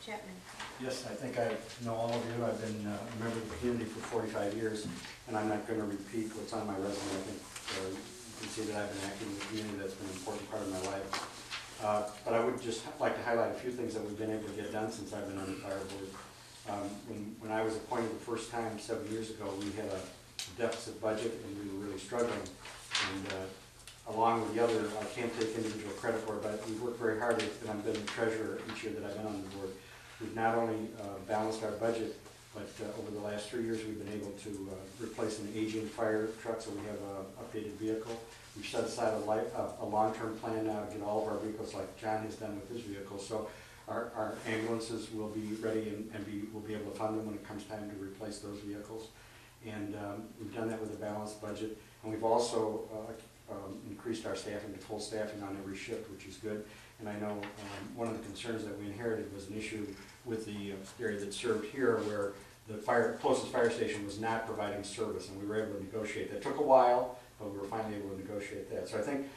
Chapman. Yes, I think I know all of you. I've been a member of the community for 45 years, and I'm not going to repeat what's on my resume. I think you can see that I've been active in the community. That's been an important part of my life. But I would just like to highlight a few things that we've been able to get done since I've been on the fire board. When I was appointed the first time 7 years ago, we had a deficit budget and we were really struggling. And along with the other, I can't take individual credit for it, but we've worked very hard, and I've been the treasurer each year that I've been on the board. We've not only balanced our budget, but over the last 3 years we've been able to replace an aging fire truck, so we have an updated vehicle. We've set aside a long-term plan now to get all of our vehicles like John has done with his vehicle. So our ambulances will be ready and we'll be able to fund them when it comes time to replace those vehicles. And we've done that with a balanced budget. And we've also increased our staffing to full staffing on every shift, which is good. And I know one of the concerns that we inherited was an issue with the area that's served here, where the closest fire station was not providing service, and we were able to negotiate that. It took a while, but we were finally able to negotiate that. So I think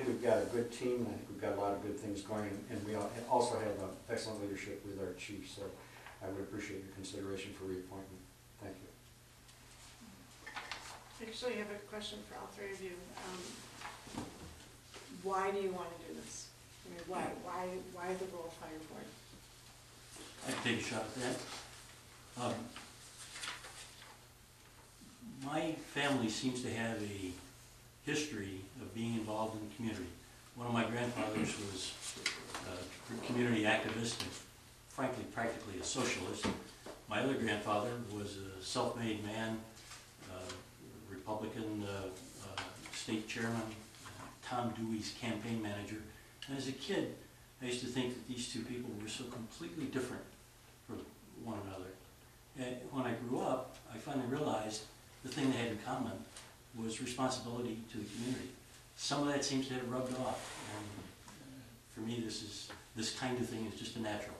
we've got a good team, and I think we've got a lot of good things going, and we also have excellent leadership with our chief. So I would appreciate your consideration for reappointment. Thank you. Actually, I have a question for all three of you. Why do you want to do this? I mean, why the rural fire board? I can take a shot at that. My family seems to have a history of being involved in the community. One of my grandfathers was a community activist and, frankly, practically a socialist. My other grandfather was a self-made man, Republican state chairman, Tom Dewey's campaign manager. And as a kid, I used to think that these two people were so completely different from one another. And when I grew up, I finally realized the thing they had in common was responsibility to the community. Some of that seems to have rubbed off, and for me, this kind of thing is just a natural.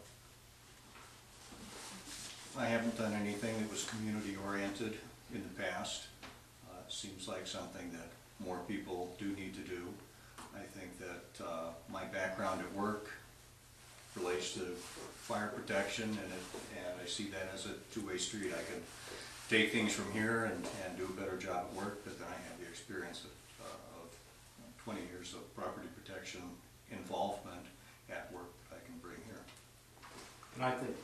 I haven't done anything that was community-oriented in the past. Seems like something that more people do need to do. I think that my background at work relates to fire protection, and I see that as a two-way street. I can take things from here and do a better job at work, but then I have the experience of 20 years of property protection involvement at work that I can bring here. And I think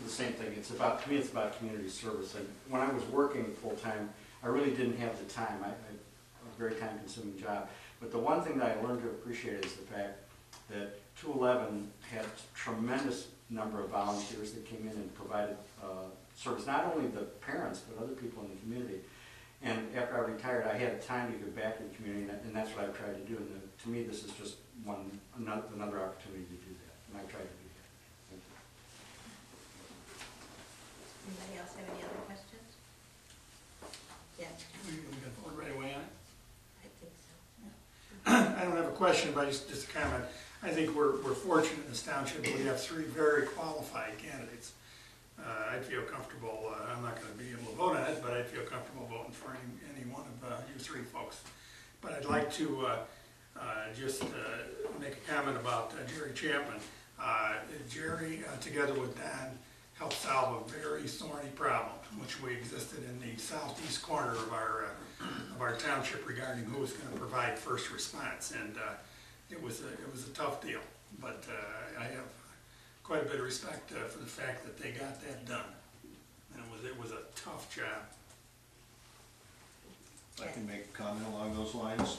the same thing. To me, it's about community service. And when I was working full-time, I really didn't have the time. I a very time-consuming job. But the one thing that I learned to appreciate is the fact that 211 had a tremendous number of volunteers that came in and provided service, not only the parents, but other people in the community. And after I retired, I had time to give back to the community, and that's what I've tried to do. And to me, this is just another opportunity to do that, and I've tried to do that. Thank you. Anybody else have any other questions? Yes. We got vote right away on it? I think so. Yeah. I don't have a question, but just a comment. I think we're fortunate in this township that we have three very qualified candidates. I'd feel comfortable, I'm not going to be able to vote on it, but I'd feel comfortable voting for any one of you three folks. But I'd like to just make a comment about Jerry Chapman. Jerry, together with Dan, helped solve a very thorny problem, which we existed in the southeast corner of our township regarding who was going to provide first response, and it was a tough deal. But I have quite a bit of respect for the fact that they got that done, and it was a tough job. I can make a comment along those lines.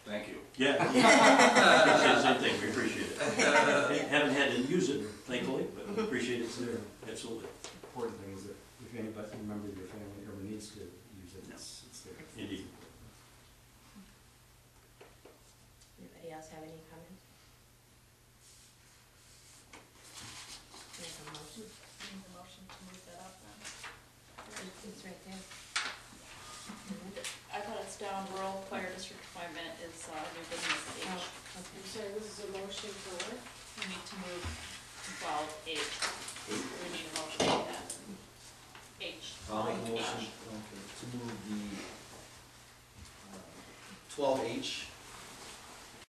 Thank you. Yeah, I appreciate the same thing. We appreciate it. Haven't had to use it, thankfully, but we appreciate it's there. Absolutely. The important thing is that if anybody, member of your family ever needs to use it, it's there. Indeed. Anybody else have any comments? Make a motion. Need the motion to move that up then? It's right there. I thought it's down, rural fire district appointment is new business H. Okay. I'm sorry, this is a motion for what? We need to move 12H. We need a motion for that. H. I'll make a motion to move the 12H